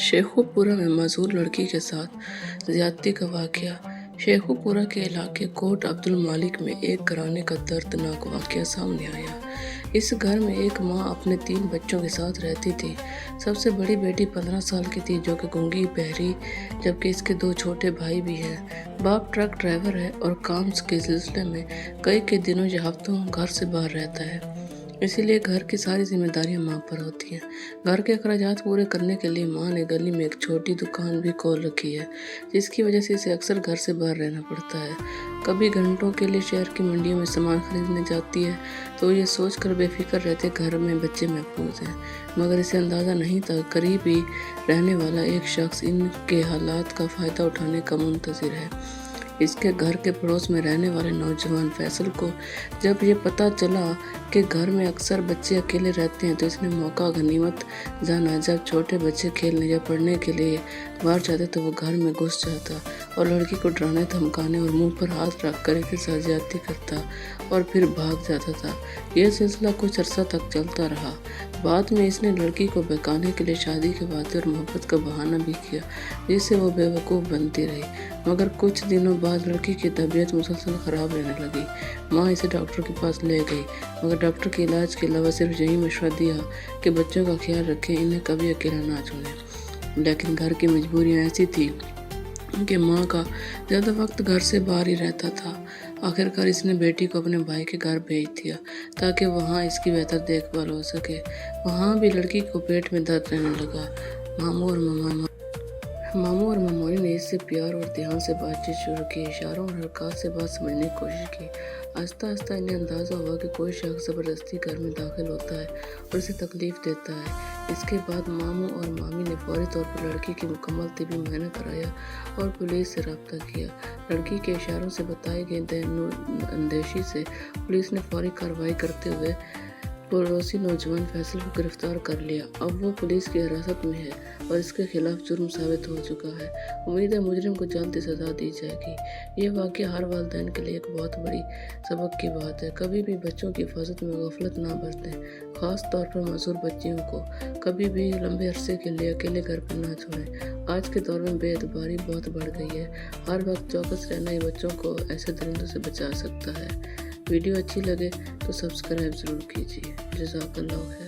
शेखुपुरा में मजहूर लड़की के साथ ज्यादती का वाकया। शेखुपुरा के इलाके कोट अब्दुल मालिक में एक घराने का दर्दनाक वाकया सामने आया। इस घर में एक माँ अपने 3 बच्चों के साथ रहती थी। सबसे बड़ी बेटी 15 साल की थी, जो कि गूंगी बहरी, जबकि इसके 2 छोटे भाई भी हैं। बाप ट्रक ड्राइवर है और काम के सिलसिले में कई के दिनों या हफ्तों घर से बाहर रहता है, इसीलिए घर की सारी जिम्मेदारियां माँ पर होती हैं। घर के अखराजात पूरे करने के लिए माँ ने गली में एक छोटी दुकान भी खोल रखी है, जिसकी वजह से इसे अक्सर घर से बाहर रहना पड़ता है। कभी घंटों के लिए शहर की मंडियों में सामान खरीदने जाती है, तो ये सोचकर बेफिक्र रहते घर में बच्चे महफूज हैं, मगर इसे अंदाज़ा नहीं था करीब ही रहने वाला एक शख्स इनके हालात का फ़ायदा उठाने का मुंतज़िर है। इसके घर के पड़ोस में रहने वाले नौजवान फैसल को जब ये पता चला कि घर में अक्सर बच्चे अकेले रहते हैं, तो इसने मौका गनीमत जाना। जब छोटे बच्चे खेलने या पढ़ने के लिए बाहर जाते तो वो घर में घुस जाता और लड़की को डराने, धमकाने और मुंह पर हाथ रखकर इसके साथ ज्यादती करता और फिर भाग जाता था। यह सिलसिला कुछ अरसा तक चलता रहा। बाद में इसने लड़की को बहकाने के लिए शादी के वादे और मोहब्बत का बहाना भी किया, जिससे वो बेवकूफ़ बनती रही। मगर कुछ दिनों बाद लड़की की तबीयत मुसलसल ख़राब रहने लगी। माँ इसे डॉक्टर के पास ले गई, मगर डॉक्टर के इलाज के अलावा सिर्फ यही मशवरा दिया कि बच्चों का ख्याल रखें, इन्हें कभी अकेला ना छोड़ें। लेकिन घर की मजबूरियाँ ऐसी थी कि माँ का ज़्यादा वक्त घर से बाहर ही रहता था। आखिरकार इसने बेटी को अपने भाई के घर भेज दिया ताकि वहाँ इसकी बेहतर देखभाल हो सके। वहाँ भी लड़की को पेट में दर्द रहने लगा। मामू और मामोनी ने इससे प्यार और ध्यान से बातचीत शुरू की, इशारों और हरकत से बात समझने की कोशिश की। आहिस्ता आहिस्ता इन्हें अंदाज़ा हुआ कि कोई शख्स ज़बरदस्ती घर में दाखिल होता है और इसे तकलीफ़ देता है। इसके बाद मामू और मामी ने फौरी तौर पर लड़की की मुकम्मल तिबी मुआयना कराया और पुलिस से रब्ता किया। लड़की के इशारों से बताई गई अंदेशी से पुलिस ने फौरी कार्रवाई करते हुए पड़ोसी नौजवान फैसल को गिरफ्तार कर लिया। अब वो पुलिस की हिरासत में है और इसके खिलाफ जुर्म साबित हो चुका है। उम्मीद है मुजरिम को जल्द सजा दी जाएगी। ये वाकया हर वालिदैन के लिए एक बहुत बड़ी सबक की बात है। कभी भी बच्चों की हिफाजत में गफलत ना बरतें, खास तौर पर मासूर बच्चियों को कभी भी लंबे अरसे के लिए अकेले घर पर ना छोड़ें। आज के दौर में बेएतबारी बहुत बढ़ गई है। हर वक्त चौकस रहना ही बच्चों को ऐसे दरिंदों से बचा सकता है। वीडियो अच्छी लगे तो सब्सक्राइब ज़रूर कीजिए। जज़ाकल्लाह खैर।